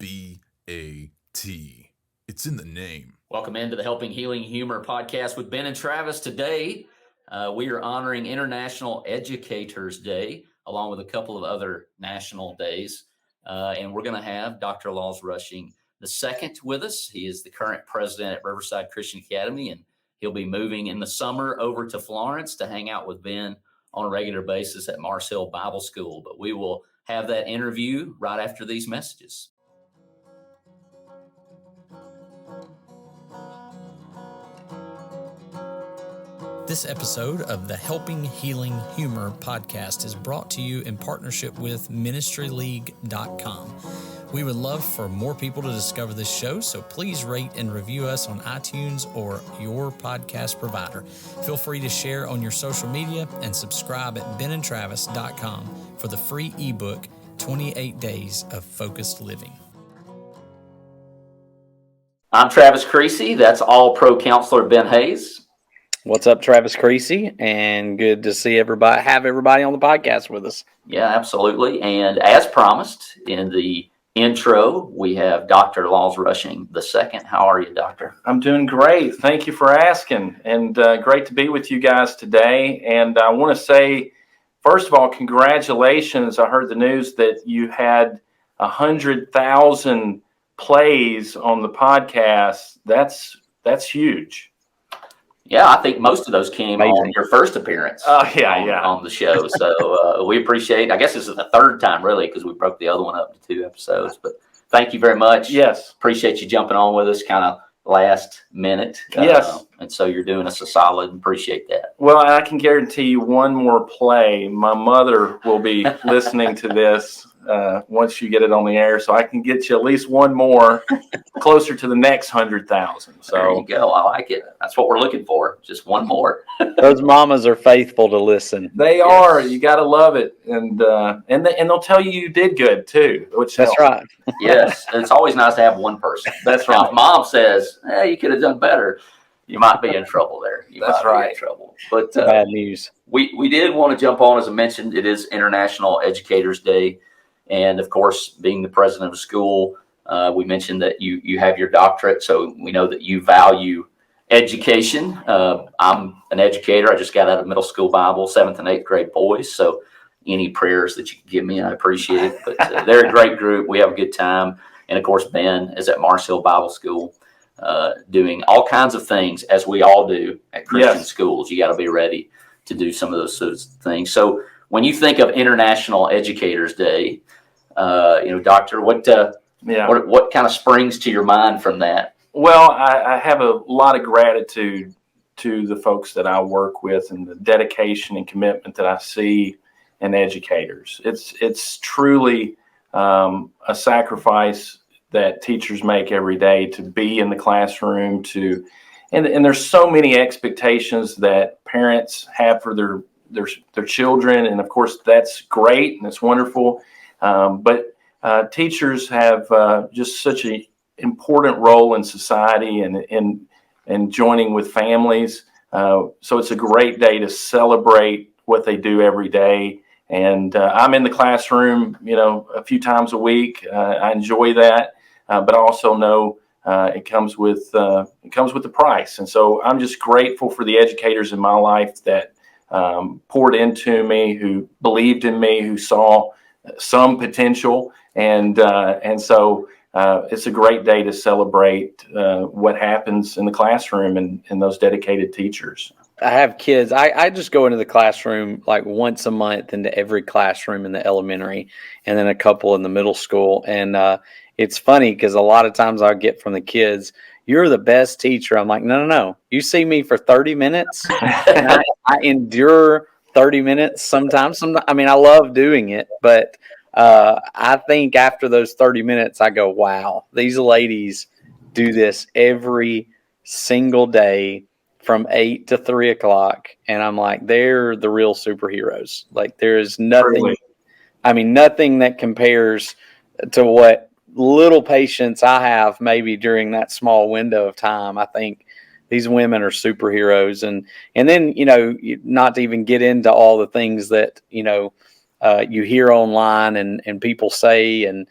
B-A-T. It's in the name. Welcome into the Helping Healing Humor podcast with Ben and Travis. Today, we are honoring International Educators Day, along with a couple of other national days. And we're going to have Dr. Laws Rushing II with us. He is the current president at Riverside Christian Academy, and he'll be moving in the summer over to Florence to hang out with Ben on a regular basis at Mars Hill Bible School. But we will have that interview right after these messages. This episode of the Helping Healing Humor podcast is brought to you in partnership with ministryleague.com. We would love for more people to discover this show, so please rate and review us on iTunes or your podcast provider. Feel free to share on your social media and subscribe at benandtravis.com for the free ebook, 28 Days of Focused Living. I'm Travis Creasy. That's All-Pro Counselor Ben Hayes. What's up, Travis Creasy? And good to see everybody, have everybody on the podcast with us. Yeah, absolutely. And as promised in the intro, we have Dr. Laws Rushing II. How are you, Doctor? I'm doing great. Thank you for asking. And great to be with you guys today. And I want to say, first of all, congratulations. I heard the news that you had 100,000 plays on the podcast. That's huge. Yeah, I think most of those came on your first appearance. On the show. So we appreciate it. I guess this is the third time, really, because we broke the other one up to 2 episodes. But thank you very much. Yes. Appreciate you jumping on with us kind of last minute. Yes. And so you're doing us a solid and appreciate that. Well, I can guarantee you one more play. My mother will be listening to this once you get it on the air, so I can get you at least one more closer to the next 100,000. So there you go. I like it. That's what we're looking for. Just one more. Those mamas are faithful to listen. They are. You got to love it, and they'll tell you did good too. Which that's right. Yes, it's always nice to have one person. That's right. Now, if Mom says, "You could have done better," you might be in trouble there. That's right. In trouble. But bad news. We did want to jump on, as I mentioned. It is International Educators Day. And of course, being the president of a school, we mentioned that you have your doctorate. So we know that you value education. I'm an educator. I just got out of middle school Bible, 7th and 8th grade boys. So any prayers that you can give me, I appreciate it. But they're a great group. We have a good time. And of course, Ben is at Mars Hill Bible School doing all kinds of things, as we all do at Christian schools. You got to be ready to do some of those sorts of things. So when you think of International Educators Day, Doctor, what kind of springs to your mind from that? Well, I have a lot of gratitude to the folks that I work with and the dedication and commitment that I see in educators. It's truly a sacrifice that teachers make every day to be in the classroom, and there's so many expectations that parents have for their children, and of course that's great and it's wonderful. But teachers have just such an important role in society and joining with families. So it's a great day to celebrate what they do every day. And I'm in the classroom, a few times a week. I enjoy that, but I also know it comes with the price. And so I'm just grateful for the educators in my life that poured into me, who believed in me, who saw some potential, and so it's a great day to celebrate what happens in the classroom and those dedicated teachers. I have kids. I just go into the classroom like once a month into every classroom in the elementary, and then a couple in the middle school. And it's funny because a lot of times I get from the kids, "You're the best teacher." I'm like, no. You see me for 30 minutes. And I endure 30 minutes sometimes. I mean, I love doing it, but I think after those 30 minutes, I go, wow, these ladies do this every single day from 8 to 3 o'clock. And I'm like, they're the real superheroes. Like, there is nothing, nothing that compares to what little patience I have maybe during that small window of time. I think these women are superheroes. And then, not to even get into all the things that, you hear online and people say, and,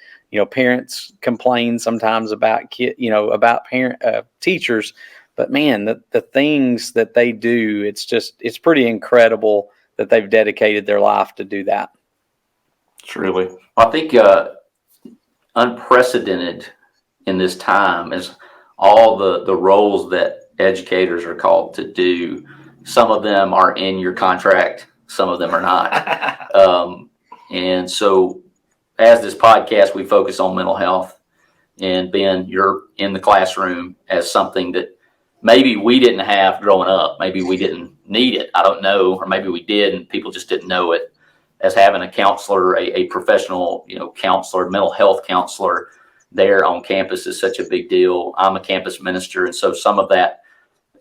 parents complain sometimes about about teachers, but man, the things that they do, it's pretty incredible that they've dedicated their life to do that. Truly. I think unprecedented in this time is all the roles that educators are called to do. Some of them are in your contract, some of them are not. And so as this podcast, we focus on mental health. And Ben, you're in the classroom as something that maybe we didn't have growing up. Maybe we didn't need it. I don't know. Or maybe we did and people just didn't know it. As having a counselor, a professional, counselor, mental health counselor there on campus is such a big deal. I'm a campus minister. And so some of that,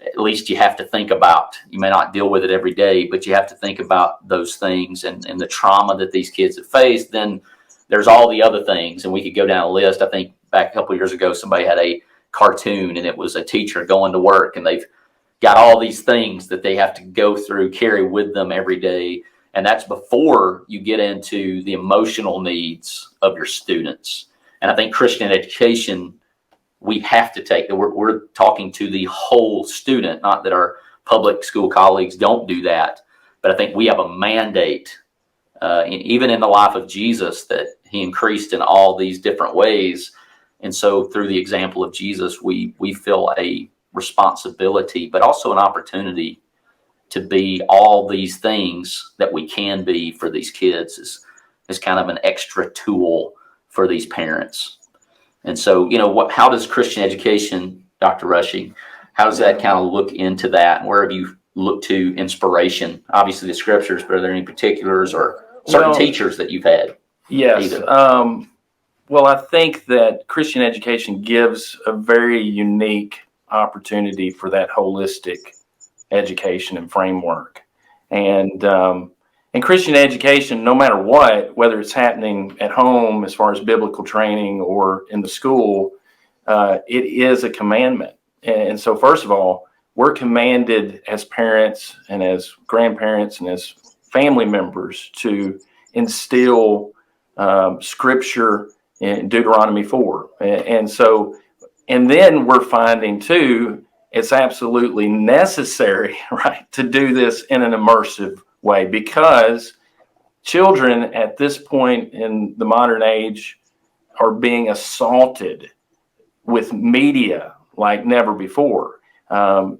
at least you have to think about. You may not deal with it every day, but you have to think about those things and the trauma that these kids have faced. Then there's all the other things, and we could go down a list. I think back a couple of years ago, somebody had a cartoon, and it was a teacher going to work, and they've got all these things that they have to go through, carry with them every day. And that's before you get into the emotional needs of your students. And I think Christian education, we have to take, we're talking to the whole student, not that our public school colleagues don't do that, but I think we have a mandate, even in the life of Jesus, that he increased in all these different ways. And so through the example of Jesus, we feel a responsibility, but also an opportunity to be all these things that we can be for these kids is kind of an extra tool for these parents. And so, how does Christian education, Dr. Rushing, how does that kind of look into that? And where have you looked to inspiration? Obviously the scriptures, but are there any particulars or certain teachers that you've had? Yes. Well, I think that Christian education gives a very unique opportunity for that holistic education and framework. And Christian education, no matter what, whether it's happening at home as far as biblical training or in the school, it is a commandment. And so first of all, we're commanded as parents and as grandparents and as family members to instill scripture in Deuteronomy 4. And then we're finding too, it's absolutely necessary, right, to do this in an immersive way, because children at this point in the modern age are being assaulted with media like never before. And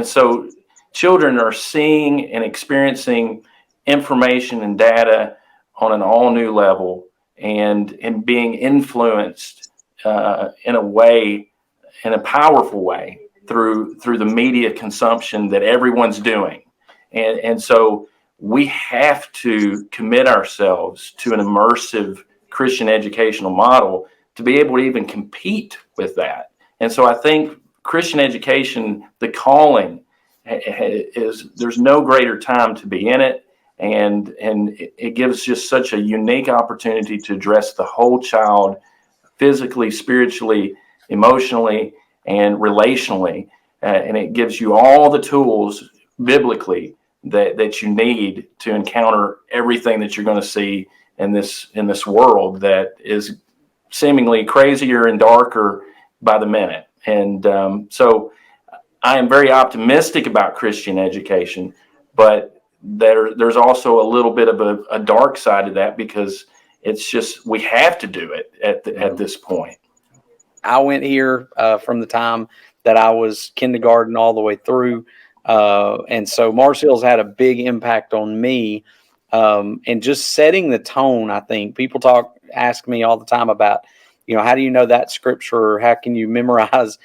so children are seeing and experiencing information and data on an all new level and being influenced in a way, in a powerful way, through the media consumption that everyone's doing. And so we have to commit ourselves to an immersive Christian educational model to be able to even compete with that. And so I think Christian education, the calling is, there's no greater time to be in it. And it gives just such a unique opportunity to address the whole child physically, spiritually, emotionally, and relationally. And it gives you all the tools biblically that you need to encounter everything that you're going to see in this world that is seemingly crazier and darker by the minute. And so I am very optimistic about Christian education, but there's also a little bit of a dark side of that, because it's just, we have to do it at this point. I went here from the time that I was kindergarten all the way through. And so Mars Hill's had a big impact on me, and just setting the tone. I think people ask me all the time about, how do you know that scripture, or how can you memorize,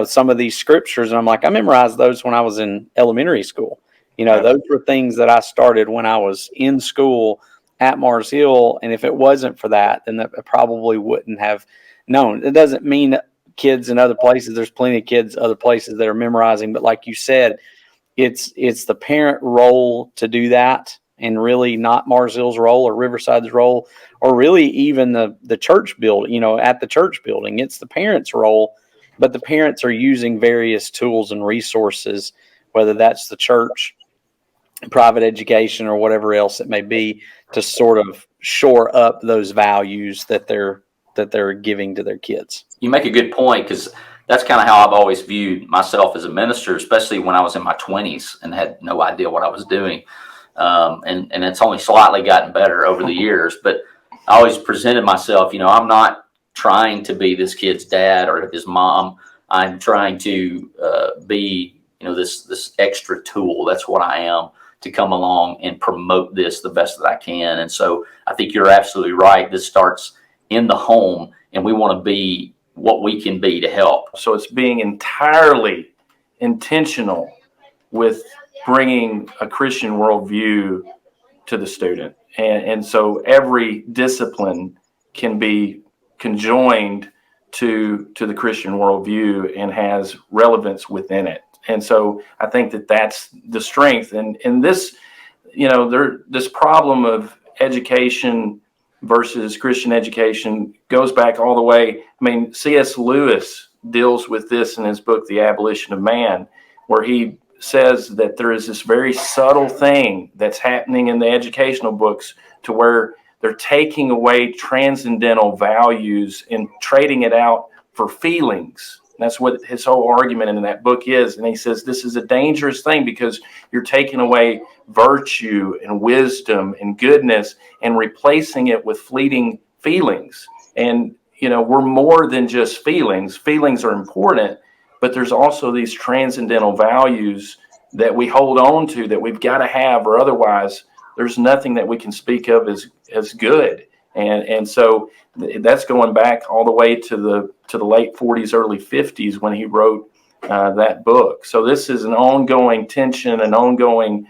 some of these scriptures? And I'm like, I memorized those when I was in elementary school. Those were things that I started when I was in school at Mars Hill. And if it wasn't for that, then I probably wouldn't have known. It doesn't mean kids in other places, there's plenty of kids other places that are memorizing, but like you said, it's the parent role to do that, and really not Mars Hill's role or Riverside's role, or really even the church building, at the church building. It's the parents' role, but the parents are using various tools and resources, whether that's the church, private education, or whatever else it may be, to sort of shore up those values that they're that they're giving to their kids. You make a good point, because that's kind of how I've always viewed myself as a minister, especially when I was in my 20s and had no idea what I was doing. And it's only slightly gotten better over the years, but I always presented myself, I'm not trying to be this kid's dad or his mom. I'm trying to be, this extra tool. That's what I am, to come along and promote this the best that I can. And so I think you're absolutely right. This starts in the home, and we want to be what we can be to help. So it's being entirely intentional with bringing a Christian worldview to the student. And so every discipline can be conjoined to the Christian worldview and has relevance within it. And so I think that that's the strength. And this, this problem of education versus Christian education goes back all the way. I mean, C.S. Lewis deals with this in his book, The Abolition of Man, where he says that there is this very subtle thing that's happening in the educational books, to where they're taking away transcendental values and trading it out for feelings. That's what his whole argument in that book is. And he says this is a dangerous thing, because you're taking away virtue and wisdom and goodness and replacing it with fleeting feelings. And, we're more than just feelings. Feelings are important, but there's also these transcendental values that we hold on to that we've got to have, or otherwise there's nothing that we can speak of as good. And so that's going back all the way to the late 40s, early 50s, when he wrote that book. So this is an ongoing tension, an ongoing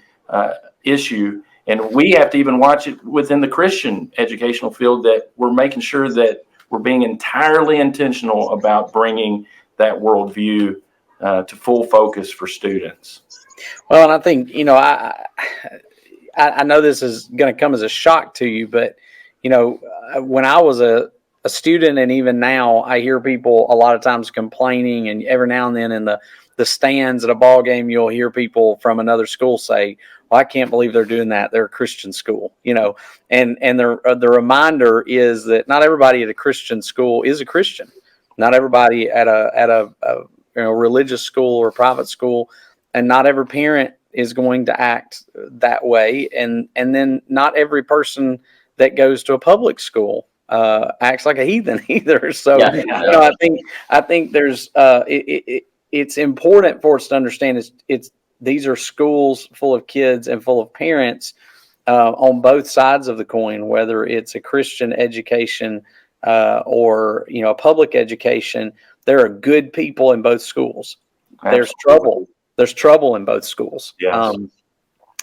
issue. And we have to even watch it within the Christian educational field, that we're making sure that we're being entirely intentional about bringing that worldview to full focus for students. Well, and I think, I know this is going to come as a shock to you, but, when I was a student, and even now, I hear people a lot of times complaining, and every now and then in the stands at a ball game, you'll hear people from another school say, well, I can't believe they're doing that. They're a Christian school, and the reminder is that not everybody at a Christian school is a Christian. Not everybody at a religious school or private school, and not every parent is going to act that way. And then not every person that goes to a public school acts like a heathen either. So, I think there's it's important for us to understand these are schools full of kids and full of parents on both sides of the coin, whether it's a Christian education or a public education. There are good people in both schools. Absolutely. There's trouble in both schools. Yes.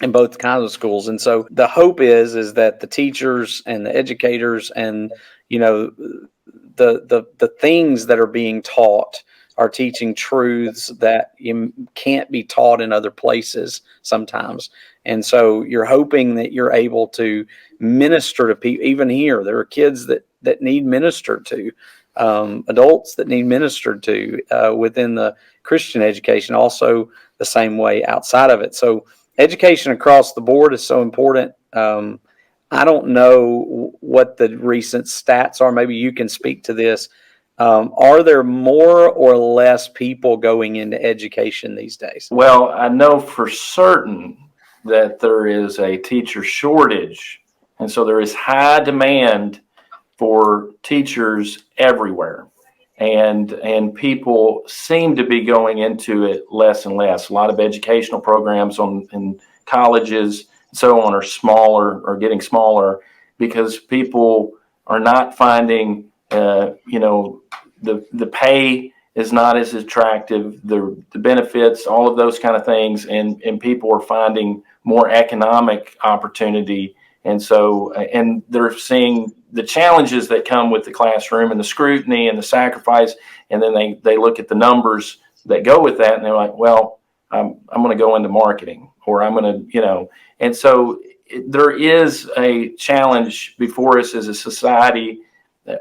In both kinds of schools. And so the hope is that the teachers and the educators and, the things that are being taught are teaching truths that you can't be taught in other places sometimes. And so you're hoping that you're able to minister to people. Even here, there are kids that need ministered to, adults that need ministered to within the Christian education, also the same way outside of it. So education across the board is so important. I don't know what the recent stats are. Maybe you can speak to this. Are there more or less people going into education these days? Well, I know for certain that there is a teacher shortage. And so there is high demand for teachers everywhere. And people seem to be going into it less and less. A lot of educational programs in colleges and so on are smaller or getting smaller, because people are not finding, the pay is not as attractive, the benefits, all of those kind of things, and people are finding more economic opportunity. And so, and they're seeing the challenges that come with the classroom and the scrutiny and the sacrifice. And then they look at the numbers that go with that, and they're like, well, I'm going to go into marketing, or I'm going to, and so there is a challenge before us as a society.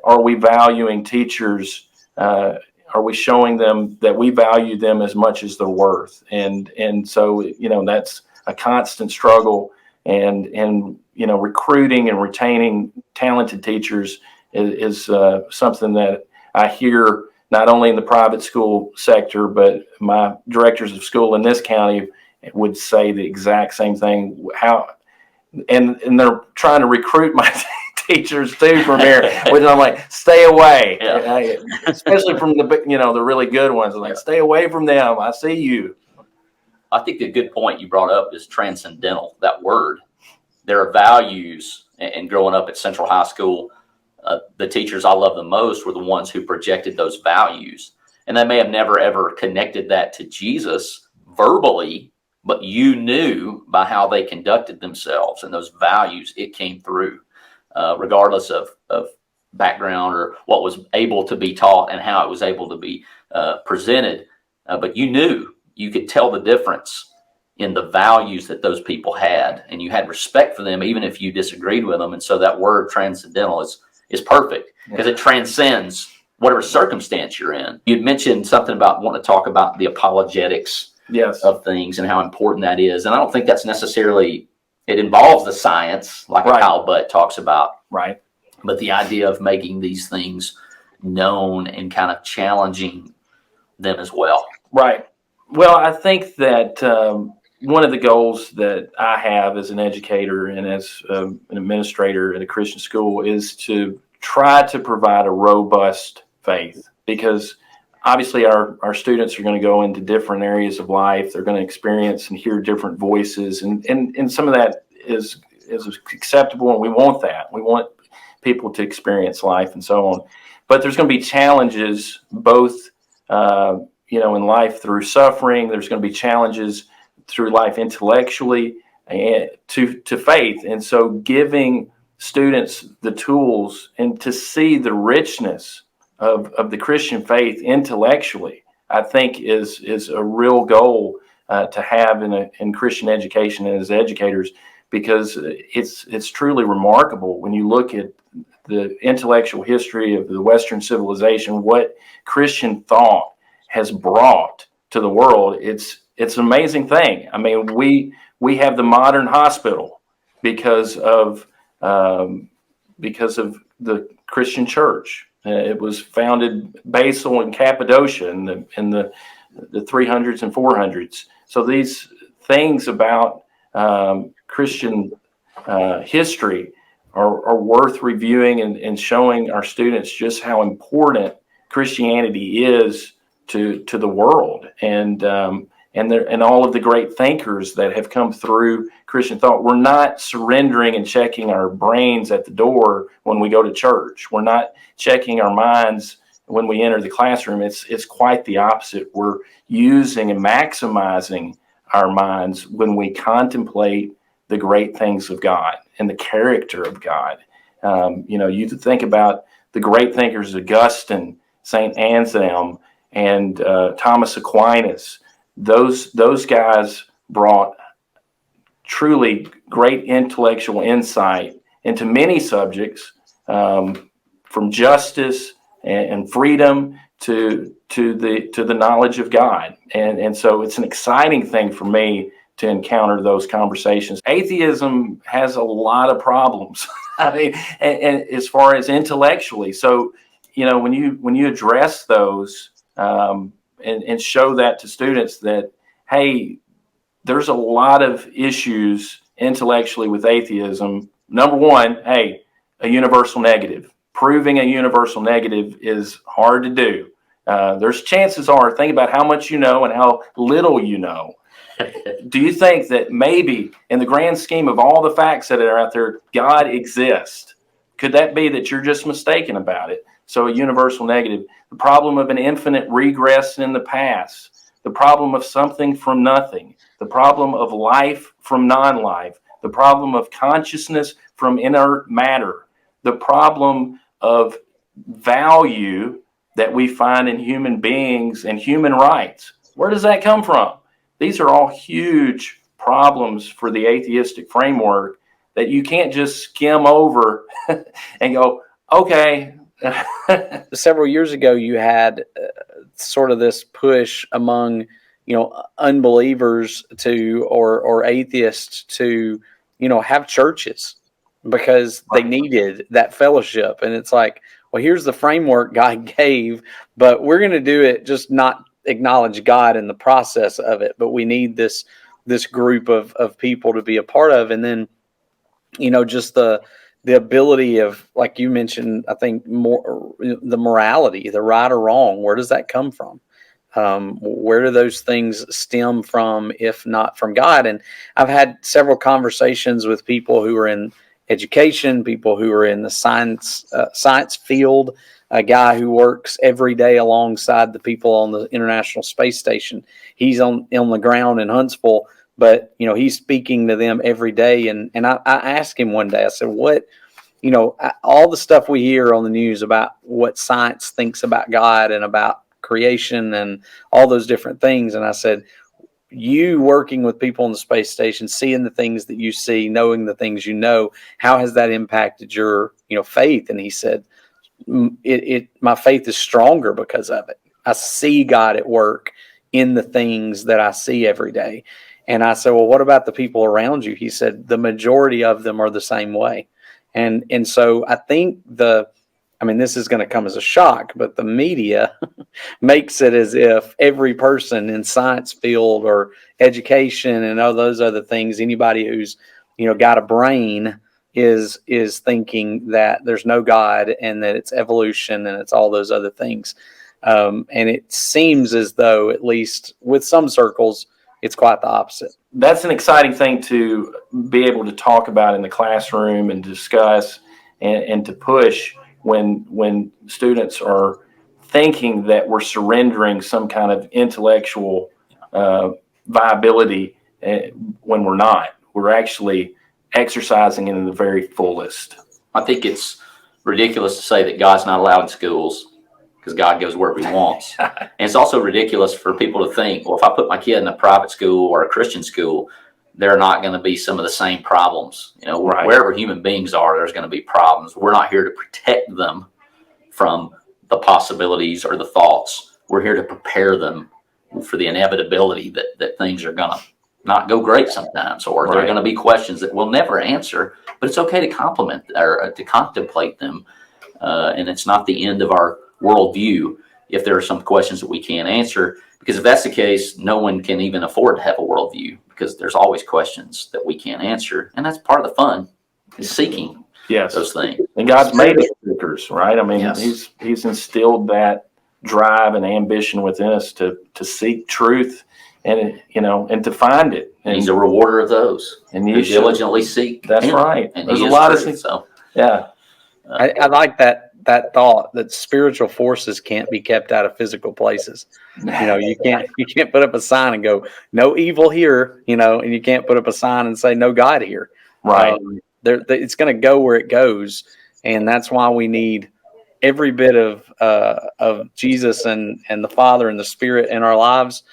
Are we valuing teachers? Are we showing them that we value them as much as they're worth? And so, that's a constant struggle, and recruiting and retaining talented teachers is something that I hear not only in the private school sector, but my directors of school in this county would say the exact same thing. And they're trying to recruit my teachers too from here, which I'm like, stay away. Yeah. Especially from the really good ones. I'm like, stay away from them. I see you. I think the good point you brought up is transcendental, that word. There are values, and growing up at Central High School, the teachers I love the most were the ones who projected those values. And they may have never, ever connected that to Jesus verbally, but you knew by how they conducted themselves and those values, it came through, regardless of background or what was able to be taught and how it was able to be presented. But you could tell the difference in the values that those people had, and you had respect for them, even if you disagreed with them. And so that word transcendental is perfect because it transcends whatever circumstance you're in. You'd mentioned something about wanting to talk about the apologetics of things and how important that is. And I don't think that's necessarily, it involves the science, like Kyle Butt talks about. Right. But the idea of making these things known and kind of challenging them as well. Right. Well, I think that one of the goals that I have as an educator and as an administrator at a Christian school is to try to provide a robust faith, because obviously our students are going to go into different areas of life. They're going to experience and hear different voices, and some of that is acceptable, and we want that. We want people to experience life and so on. But there's going to be challenges both in life through suffering. There's going to be challenges through life intellectually and to faith. And so giving students the tools and to see the richness of the Christian faith intellectually, I think is a real goal to have in Christian education and as educators, because it's truly remarkable when you look at the intellectual history of the Western civilization, what Christian thought has brought to the world. It's an amazing thing. I mean, we have the modern hospital because of the Christian church. It was founded Basil in Cappadocia in the 300s and 400s. So these things about Christian history are worth reviewing and showing our students just how important Christianity is to the world, and all of the great thinkers that have come through Christian thought. We're not surrendering and checking our brains at the door when we go to church. We're not checking our minds when we enter the classroom. It's quite the opposite. We're using and maximizing our minds when we contemplate the great things of God and the character of God. You think about the great thinkers, Augustine, St. Anselm, and Thomas Aquinas. Those guys brought truly great intellectual insight into many subjects, from justice and freedom to the knowledge of God. And so it's an exciting thing for me to encounter those conversations. Atheism has a lot of problems. I mean, and as far as intellectually. So, when you address those and show that to students that, hey, there's a lot of issues intellectually with atheism. Number one, hey, a universal negative. Proving a universal negative is hard to do. There's chances are, think about how much you know and how little you know. Do you think that maybe in the grand scheme of all the facts that are out there, God exists? Could that be that you're just mistaken about it? So a universal negative, the problem of an infinite regress in the past, the problem of something from nothing, the problem of life from non-life, the problem of consciousness from inert matter, the problem of value that we find in human beings and human rights. Where does that come from? These are all huge problems for the atheistic framework that you can't just skim over and go, okay. Several years ago, you had sort of this push among, unbelievers or atheists to, have churches. because they needed that fellowship. And it's like, well, here's the framework God gave, but we're going to do it, just not acknowledge God in the process of it. But we need this group of people to be a part of. And then, just the ability of, like you mentioned, I think more the morality, the right or wrong, where does that come from? Where do those things stem from, if not from God? And I've had several conversations with people who are in education, people who are in the science field, a guy who works every day alongside the people on the International Space Station. He's on the ground in Huntsville, but he's speaking to them every day. And I asked him one day, I said, what, all the stuff we hear on the news about what science thinks about God and about creation and all those different things. And I said, you working with people on the space station, seeing the things that you see, knowing the things how has that impacted your faith? And he said, my faith is stronger because of it. I see God at work in the things that I see every day. And I said, well, what about the people around you? He said, the majority of them are the same way. And so I think this is going to come as a shock, but the media makes it as if every person in science field or education and all those other things, anybody who's, got a brain is thinking that there's no God and that it's evolution and it's all those other things. And it seems as though, at least with some circles, it's quite the opposite. That's an exciting thing to be able to talk about in the classroom and discuss and to push when students are thinking that we're surrendering some kind of intellectual viability when we're not. We're actually exercising it in the very fullest. I think it's ridiculous to say that God's not allowed in schools, because God goes wherever he wants. And it's also ridiculous for people to think, well, if I put my kid in a private school or a Christian school, there are not going to be some of the same problems. Right. Wherever human beings are, there's going to be problems. We're not here to protect them from the possibilities or the thoughts. We're here to prepare them for the inevitability that things are going to not go great sometimes, or there are going to be questions that we'll never answer, but it's okay to compliment or to contemplate them. And it's not the end of our worldview if there are some questions that we can't answer, because if that's the case, no one can even afford to have a worldview, because there's always questions that we can't answer. And that's part of the fun, is seeking those things. And God's made us seekers, right? Yes. He's instilled that drive and ambition within us to seek truth and to find it. And he's a rewarder of those who diligently seek. That's him. right. And there's a lot of things. So yeah. I like that thought that spiritual forces can't be kept out of physical places. You can't put up a sign and go, no evil here, and you can't put up a sign and say no God here. Right. It's going to go where it goes. And that's why we need every bit of Jesus and the Father and the Spirit in our lives,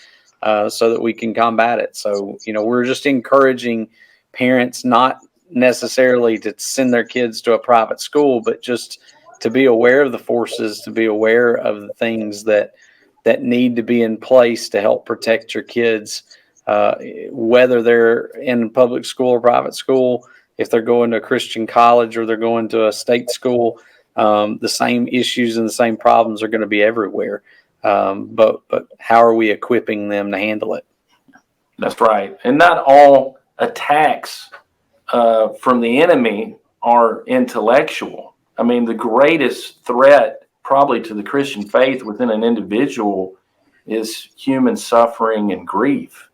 so that we can combat it. So, we're just encouraging parents not necessarily to send their kids to a private school, but just to be aware of the forces, to be aware of the things that need to be in place to help protect your kids, whether they're in public school or private school, if they're going to a Christian college or they're going to a state school. The same issues and the same problems are going to be everywhere. But how are we equipping them to handle it? That's right. And not all attacks from the enemy are intellectual. The greatest threat probably to the Christian faith within an individual is human suffering and grief.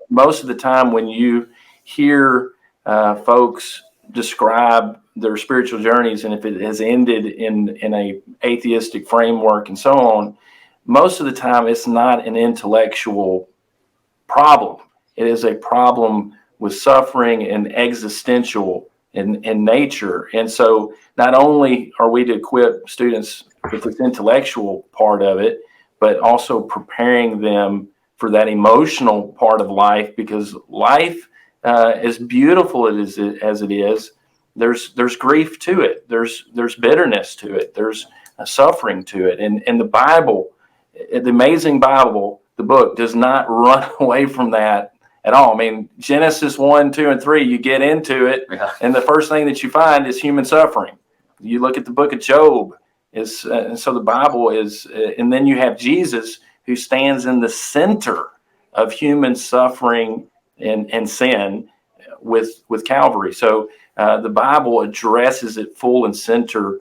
Most of the time when you hear folks describe their spiritual journeys, and if it has ended in a atheistic framework and so on, most of the time it's not an intellectual problem. It is a problem with suffering and existential in nature. And so not only are we to equip students with this intellectual part of it, but also preparing them for that emotional part of life, because life, as beautiful as it is, there's grief to it. There's bitterness to it. There's suffering to it. And the Bible, the amazing Bible, the book, does not run away from that at all. I mean, Genesis 1, 2, and 3, you get into it, and the first thing that you find is human suffering. You look at the book of Job, and so the Bible is, and then you have Jesus, who stands in the center of human suffering and sin with Calvary. So the Bible addresses it full and center,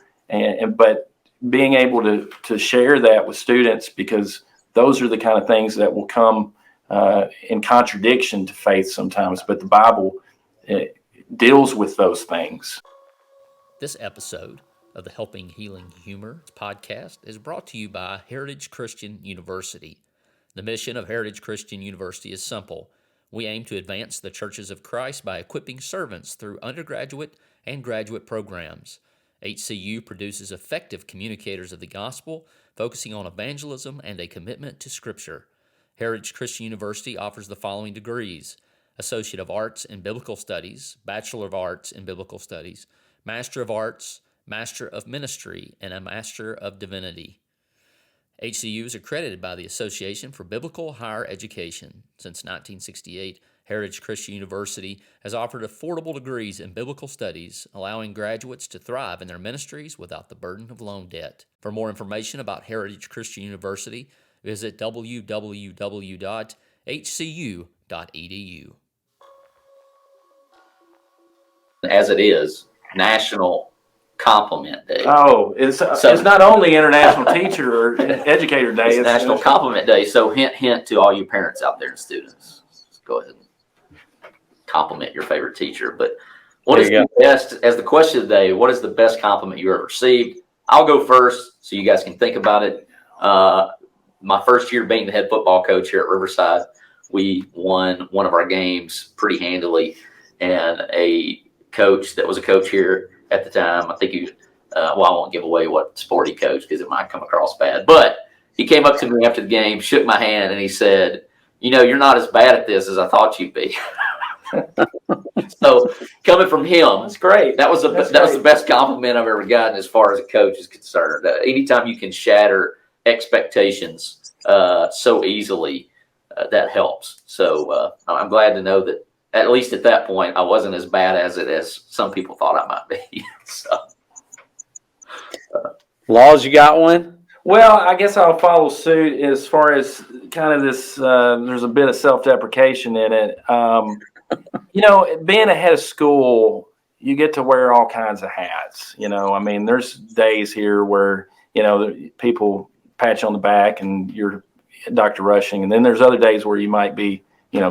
but being able to share that with students, because those are the kind of things that will come in contradiction to faith sometimes, but the Bible deals with those things. This episode of the Helping Healing Humor podcast is brought to you by Heritage Christian University. The mission of Heritage Christian University is simple. We aim to advance the churches of Christ by equipping servants through undergraduate and graduate programs. HCU produces effective communicators of the gospel, focusing on evangelism and a commitment to Scripture. Heritage Christian University offers the following degrees: Associate of Arts in Biblical Studies, Bachelor of Arts in Biblical Studies, Master of Arts, Master of Ministry, and a Master of Divinity. HCU is accredited by the Association for Biblical Higher Education. Since 1968, Heritage Christian University has offered affordable degrees in biblical studies, allowing graduates to thrive in their ministries without the burden of loan debt. For more information about Heritage Christian University, visit www.hcu.edu. As it is National Compliment Day. Oh, it's not only International Teacher or Educator Day. It's National Compliment Day. So hint to all you parents out there and students. Go ahead and compliment your favorite teacher. But what is the best, as the question of the day, what is the best compliment you ever received? I'll go first so you guys can think about it. My first year being the head football coach here at Riverside, we won one of our games pretty handily. And a coach that was a coach here at the time, I think he, I won't give away what sport he coached because it might come across bad, but he came up to me after the game, shook my hand, and he said, "You're not as bad at this as I thought you'd be." So coming from him, that's great. That was the best compliment I've ever gotten as far as a coach is concerned. Anytime you can shatter expectations so easily, that helps. So I'm glad to know that at least at that point, I wasn't as bad as some people thought I might be. So, Laws, you got one? Well, I guess I'll follow suit as far as kind of this. There's a bit of self-deprecation in it. Being a head of school, you get to wear all kinds of hats. I mean, there's days here where people pat you on the back and you're Dr. Rushing, and then there's other days where you might be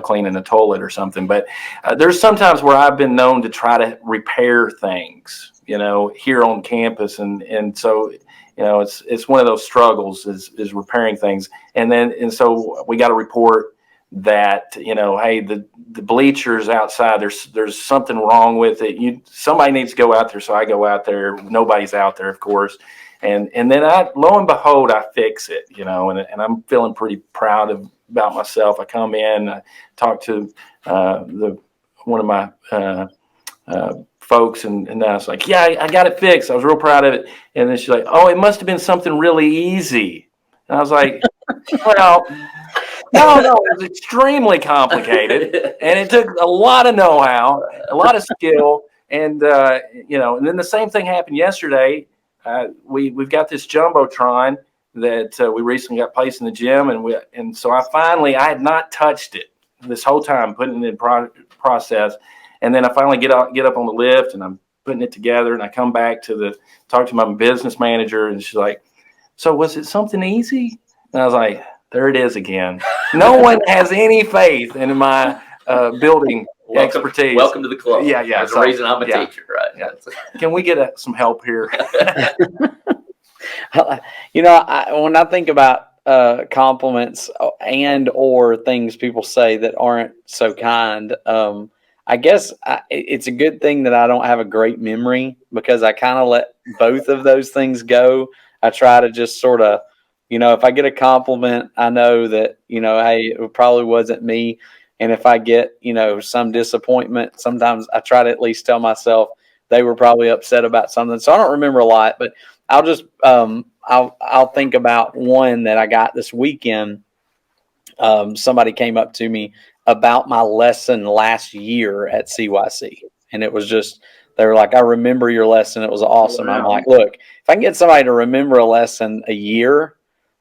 cleaning a toilet or something. But there's sometimes where I've been known to try to repair things, here on campus. And so, it's one of those struggles is repairing things. And so we got a report that, hey, the bleachers outside, there's something wrong with it. Somebody needs to go out there. So I go out there. Nobody's out there, of course. And then lo and behold, I fix it, and I'm feeling pretty proud about myself. I come in, I talk to one of my folks, and I was like, "Yeah, I got it fixed." I was real proud of it. And then she's like, "Oh, it must have been something really easy." And I was like, "Well, no, it was extremely complicated, and it took a lot of know-how, a lot of skill, and and then the same thing happened yesterday. We've got this jumbotron that we recently got placed in the gym, and so I had not touched it this whole time, putting it in process, and then I finally get up on the lift and I'm putting it together, and I come back to talk to my business manager, and she's like, "So was it something easy?" And I was like, "There it is again." No one has any faith in my building expertise. Welcome to the club. Yeah. There's a reason I'm a teacher, right? Yeah. Can we get some help here? When I think about compliments and or things people say that aren't so kind, I guess it's a good thing that I don't have a great memory, because I kind of let both of those things go. I try to just sort of, if I get a compliment, I know that, hey, it probably wasn't me. And if I get, some disappointment, sometimes I try to at least tell myself they were probably upset about something. So I don't remember a lot, but I'll just, I'll think about one that I got this weekend. somebody came up to me about my lesson last year at CYC. And it was just, they were like, I remember your lesson. It was awesome. Wow. I'm like, look, if I can get somebody to remember a lesson a year,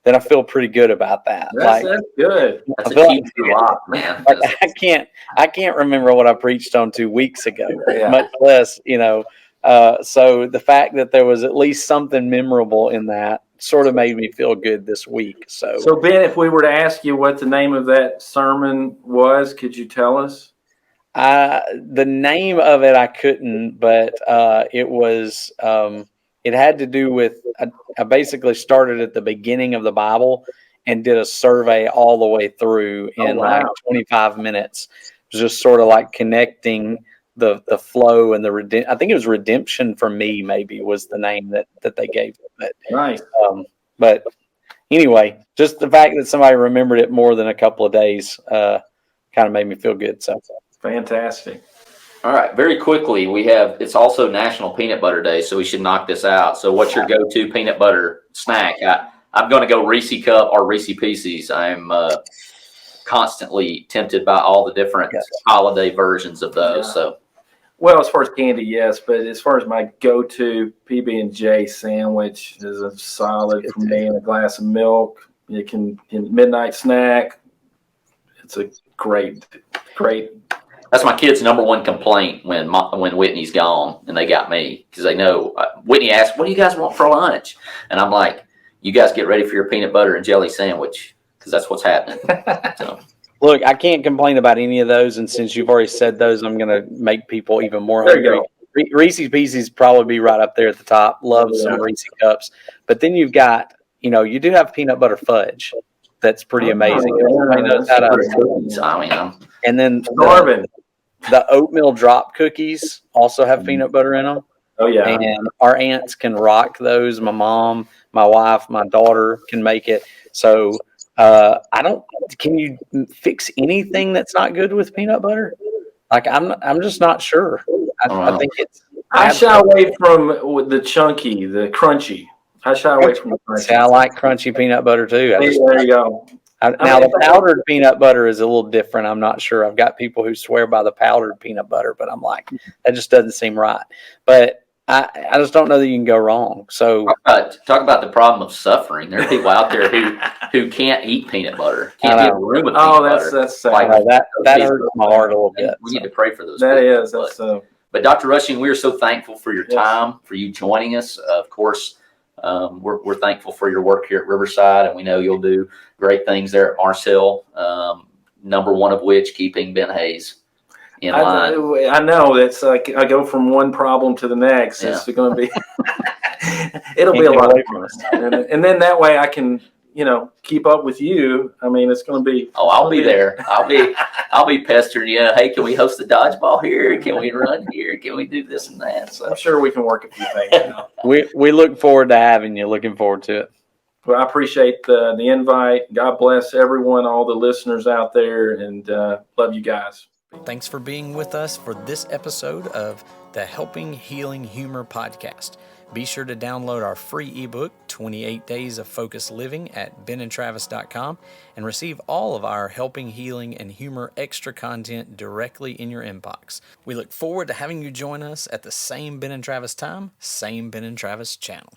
then I feel pretty good about that. That's good. That's I feel a like, huge lot, man. like I can't remember what I preached on 2 weeks ago, Yeah. much less, so the fact that there was at least something memorable in that sort of made me feel good this week. So Ben, if we were to ask you what the name of that sermon was, could you tell us? The name of it I couldn't, but it was it had to do with I basically started at the beginning of the Bible and did a survey all the way through in like 25 minutes. It was just sort of like connecting the flow and I think it was Redemption for Me, maybe was the name that they gave it. But Nice. But anyway, just the fact that somebody remembered it more than a couple of days kind of made me feel good. So Fantastic. All right, very quickly, it's also National Peanut Butter Day, so we should knock this out. So what's your go-to peanut butter snack? I'm going to go Reese Cup or Reese Pieces. I'm constantly tempted by all the different holiday versions of those. So, well, as far as candy, yes, but as far as my go-to PB&J sandwich is a solid for me, and a glass of milk. It can midnight snack. It's a great. That's my kid's number one complaint when Whitney's gone and they got me, because they know Whitney asked, "What do you guys want for lunch?" And I'm like, "You guys get ready for your peanut butter and jelly sandwich, because that's what's happening." So. Look, I can't complain about any of those, and since you've already said those, I'm going to make people even more hungry. Reese's Pieces probably be right up there at the top. Love some Reese Cups, but then you've got, you do have peanut butter fudge. That's pretty amazing. And then the oatmeal drop cookies also have peanut butter in them. Oh yeah. And our aunts can rock those. My mom, my wife, my daughter can make it. So can you fix anything that's not good with peanut butter? Like I'm just not sure. I think I shy away from the chunky, the crunchy. I shy away from the crunchy. See, I like crunchy peanut butter too. There you go. Now the powdered peanut butter is a little different. I'm not sure. I've got people who swear by the powdered peanut butter, but I'm like, that just doesn't seem right. But I just don't know that you can go wrong. So talk about the problem of suffering. There are people out there who can't eat peanut butter. Can't get a room with peanut butter. That's like, that hurts my heart a little bit. We need to pray for those. That people, is. But Dr. Rushing, we are so thankful for your time, for you joining us. Of course, we're thankful for your work here at Riverside, and we know you'll do great things there at Mars Hill. Number one of which, keeping Ben Hayes in line. I know that's like I go from one problem to the next. Yeah. It's going to be, it'll be a lot of fun, and then that way I can, keep up with you. I mean, it's going to be. Oh, I'll be there. I'll be pestering you. Hey, can we host the dodgeball here? Can we run here? Can we do this and that? So I'm sure we can work a few things out. We look forward to having you. Looking forward to it. Well, I appreciate the invite. God bless everyone, all the listeners out there, and love you guys. Thanks for being with us for this episode of the Helping Healing Humor podcast. Be sure to download our free ebook, 28 Days of Focused Living, at benandtravis.com and receive all of our Helping Healing and Humor extra content directly in your inbox. We look forward to having you join us at the same Ben and Travis time, same Ben and Travis channel.